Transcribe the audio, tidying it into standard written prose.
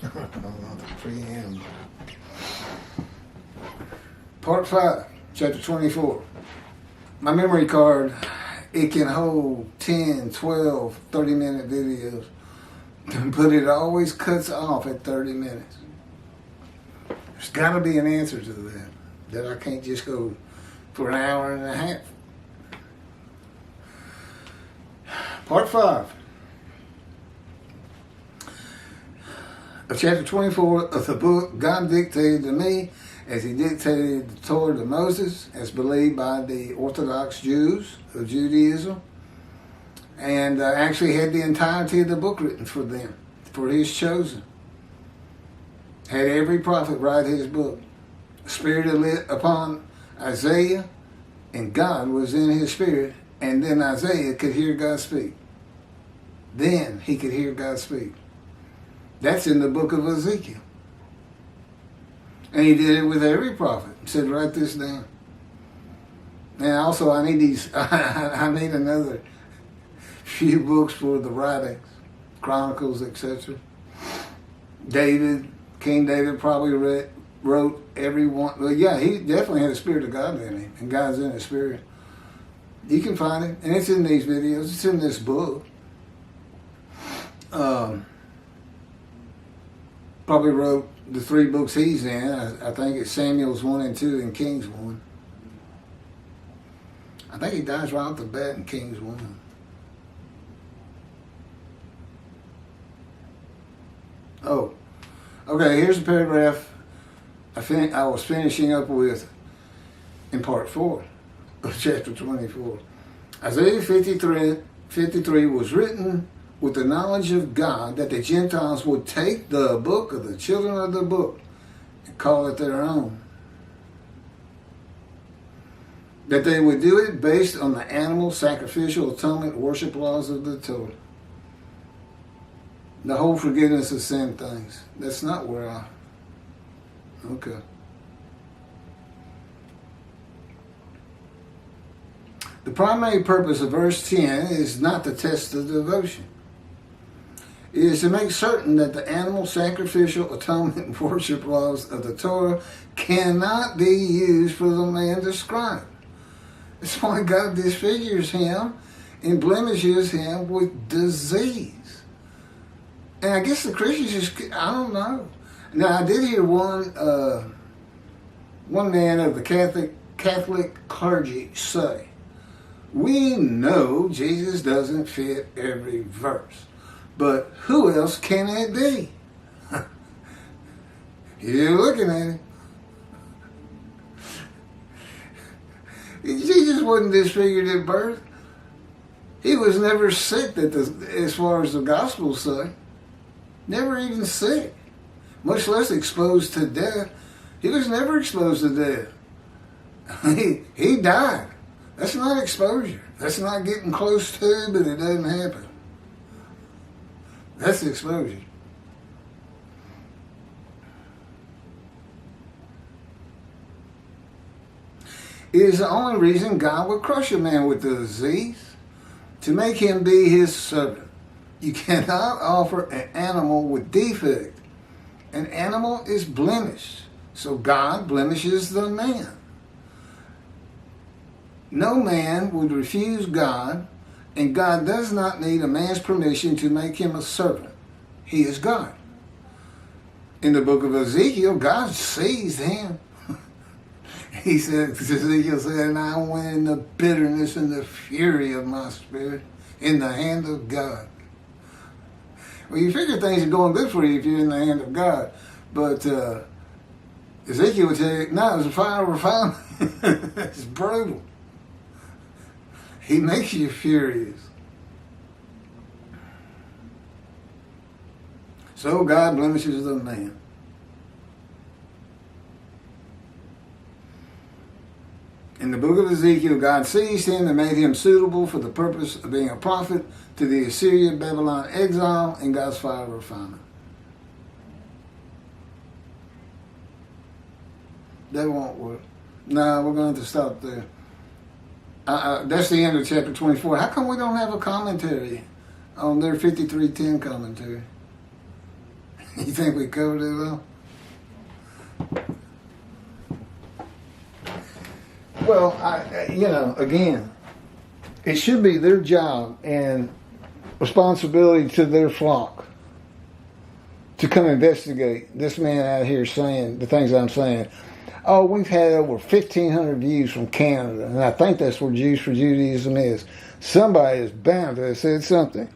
The preamble. Part 5, chapter 24. My memory card, it can hold 10, 12, 30-minute videos, but it always cuts off at 30 minutes. There's got to be an answer to that I can't just go for an hour and a half. Part 5 of chapter 24 of the book, God dictated to me as he dictated the Torah to Moses, as believed by the Orthodox Jews of Judaism, and actually had the entirety of the book written for them, for his chosen. Had every prophet write his book. The Spirit lit upon Isaiah, and God was in his spirit, and then Isaiah could hear God speak. Then he could hear God speak. That's in the book of Ezekiel. And he did it with every prophet. He said, write this down. And also I need these, I need another few books for the writings, Chronicles, etc. King David probably wrote every one. Well, yeah, he definitely had the Spirit of God in him, and God's in his spirit. You can find it, and it's in these videos. It's in this book. Probably wrote the 3 books he's in. I think it's Samuel's 1 and 2 and Kings 1. I think he dies right off the bat in Kings 1. Oh, okay, here's a paragraph I was finishing up with in part 4 of chapter 24. Isaiah 53 was written with the knowledge of God that the Gentiles would take the book of the children of the book and call it their own. That they would do it based on the animal sacrificial atonement worship laws of the Torah. The whole forgiveness of sin things. That's not where I... Okay. The primary purpose of verse 10 is not to test the devotion. It is to make certain that the animal sacrificial atonement worship laws of the Torah cannot be used for the man described. That's why God disfigures him and blemishes him with disease. And I guess the Christians just, I don't know. Now, I did hear one man of the Catholic clergy say, we know Jesus doesn't fit every verse, but who else can it be? You're looking at him. Jesus wasn't disfigured at birth. He was never sick, as far as the Gospels say. Never even sick, much less exposed to death. He was never exposed to death. He died. That's not exposure. That's not getting close to, but it doesn't happen. That's exposure. It is the only reason God would crush a man with the disease, to make him be his servant. You cannot offer an animal with defect. An animal is blemished, so God blemishes the man. No man would refuse God, and God does not need a man's permission to make him a servant. He is God. In the book of Ezekiel, God seized him. He said, Ezekiel said, and I went in the bitterness and the fury of my spirit in the hand of God. Well, you figure things are going good for you if you're in the hand of God. But Ezekiel would tell you, no, it's a fire of refinement. It's brutal. He makes you furious. So God blemishes the man. In the book of Ezekiel, God seized him and made him suitable for the purpose of being a prophet to the Assyrian Babylon exile in God's fire of refinement. That won't work. No, we're going to have to stop there. That's the end of chapter 24. How come we don't have a commentary on their 53:10 commentary? You think we covered it all? Well, again, it should be their job and responsibility to their flock to come investigate this man out here saying the things I'm saying. Oh, we've had over 1,500 views from Canada, and I think that's where Jews for Judaism is. Somebody is bound to have said something.